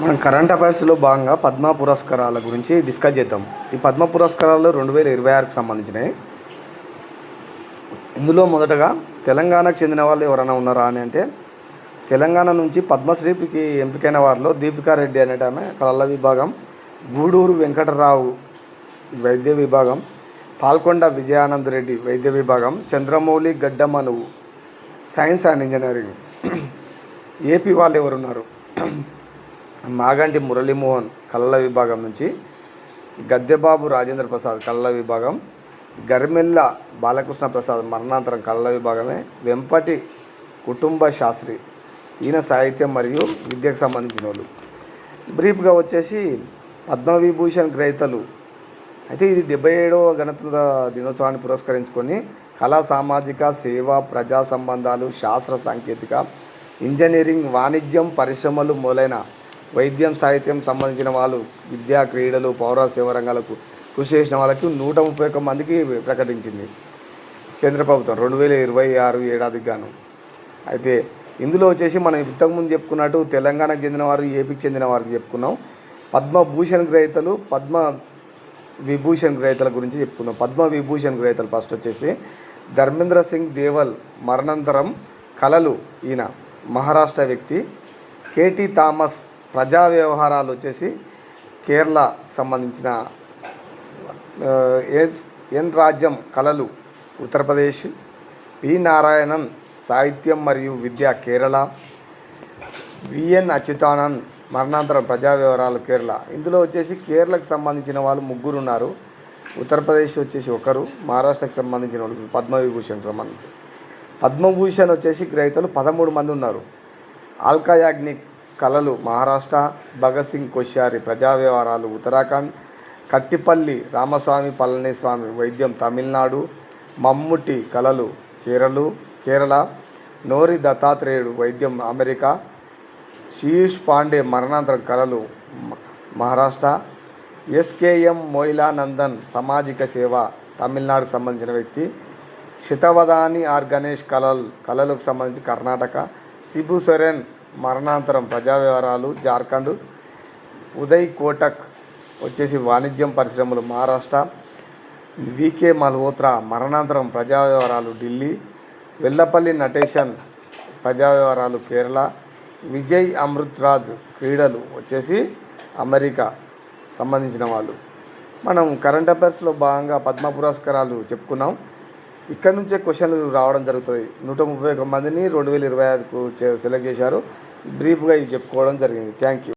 మనం కరెంట్ అఫైర్స్లో భాగంగా పద్మ పురస్కారాల గురించి డిస్కస్ చేద్దాం. ఈ పద్మ పురస్కారాలు 2026కి సంబంధించినవి. ఇందులో మొదటగా తెలంగాణకు చెందిన వాళ్ళు ఎవరైనా ఉన్నారా అని అంటే, తెలంగాణ నుంచి పద్మశ్రీకి ఎంపికైన వారిలో దీపికా రెడ్డి అనేట ఆమె కళల విభాగం, గూడూరు వెంకటరావు వైద్య విభాగం, పాల్కొండ విజయానంద్ రెడ్డి వైద్య విభాగం, Chandramouli Gaddamanuvu science and engineering. AP వాళ్ళు ఎవరున్నారు? మాగంటి మురళీమోహన్ కళల విభాగం నుంచి, గద్దెబాబు రాజేంద్ర ప్రసాద్ కళల విభాగం, గరిమెల్ల బాలకృష్ణ ప్రసాద్ మరణాంతరం కళల విభాగమే, వెంపటి కుటుంబ శాస్త్రి ఈయన సాహిత్యం మరియు విద్యకు సంబంధించిన వాళ్ళు. బ్రీఫ్గా వచ్చేసి పద్మవిభూషణ్ గ్రహీతలు అయితే ఇది 77వ గణతంత్ర దినోత్సవాన్ని పురస్కరించుకొని కళా సామాజిక సేవ ప్రజా సంబంధాలు శాస్త్ర సాంకేతిక ఇంజనీరింగ్ వాణిజ్యం పరిశ్రమలు మొదలైన వైద్యం సాహిత్యం సంబంధించిన వాళ్ళు విద్యా క్రీడలు పౌర సేవ రంగాలకు కృషి చేసిన వాళ్ళకి 131 మందికి ప్రకటించింది కేంద్ర ప్రభుత్వం 2026 ఏడాదికి గాను. అయితే ఇందులో వచ్చేసి మనం ఇంతకుముందు చెప్పుకున్నట్టు తెలంగాణకు చెందిన వారు ఏపీకి చెందిన వారికి చెప్పుకున్నాం. పద్మభూషణ్ గ్రహీతలు పద్మ విభూషణ్ గ్రహీతల గురించి చెప్పుకుందాం. పద్మ విభూషణ్ గ్రహీతలు ఫస్ట్ వచ్చేసి ధర్మేంద్ర సింగ్ దేవల్ మరణాంతరం కళలు ఈయన మహారాష్ట్ర వ్యక్తి. కేటీ థామస్ ప్రజా వ్యవహారాలు వచ్చేసి కేరళ సంబంధించిన. ఎన్ రాజ్యం కళలు ఉత్తరప్రదేశ్. పి నారాయణన్ సాహిత్యం మరియు విద్య కేరళ. విఎన్ అచ్యుతానంద్ మరణాంతరం ప్రజా వ్యవహారాలు కేరళ. ఇందులో వచ్చేసి కేరళకు సంబంధించిన వాళ్ళు 3 ఉన్నారు. ఉత్తరప్రదేశ్ వచ్చేసి 1, మహారాష్ట్రకు సంబంధించిన వాళ్ళు పద్మవిభూషణ్ సంబంధించి. పద్మభూషణ్ వచ్చేసి గ్రహీతలు 13 మంది ఉన్నారు. ఆల్కా యాగ్నిక్ కళలు మహారాష్ట్ర, భగత్ సింగ్ కోశ్యారి ప్రజా వ్యవహారాలు ఉత్తరాఖండ్, కట్టిపల్లి రామస్వామి పళనిస్వామి వైద్యం తమిళనాడు, మమ్ముట్టి కళలు కేరళ, నోరి దత్తాత్రేయుడు వైద్యం అమెరికా, శీయూష్ పాండే మరణాంతరం కళలు మహారాష్ట్ర, ఎస్కేఎం మొయిలానందన్ సామాజిక సేవ తమిళనాడుకు సంబంధించిన వ్యక్తి, శతవదాని ఆర్ గణేష్ కళలకు సంబంధించి కర్ణాటక, శిబు సొరెన్ మరణాంతరం ప్రజా వ్యవహారాలు జార్ఖండ్, ఉదయ్ కోటక్ వచ్చేసి వాణిజ్యం పరిశ్రమలు మహారాష్ట్ర, వికే మల్హోత్రా మరణాంతరం ప్రజా వ్యవహారాలు ఢిల్లీ, వెల్లపల్లి నటేషన్ ప్రజా వ్యవహారాలు కేరళ, విజయ్ అమృత్రాజ్ క్రీడలు వచ్చేసి అమెరికా సంబంధించిన వాళ్ళు. మనం కరెంట్ అఫైర్స్లో భాగంగా పద్మ పురస్కారాలు చెప్పుకున్నాం. ఇక్కడ నుంచే క్వశ్చన్లు రావడం జరుగుతుంది. 131 మందిని 2025కు సెలెక్ట్ చేశారు. బ్రీఫ్గా ఇవి చెప్పుకోవడం జరిగింది. Thank you.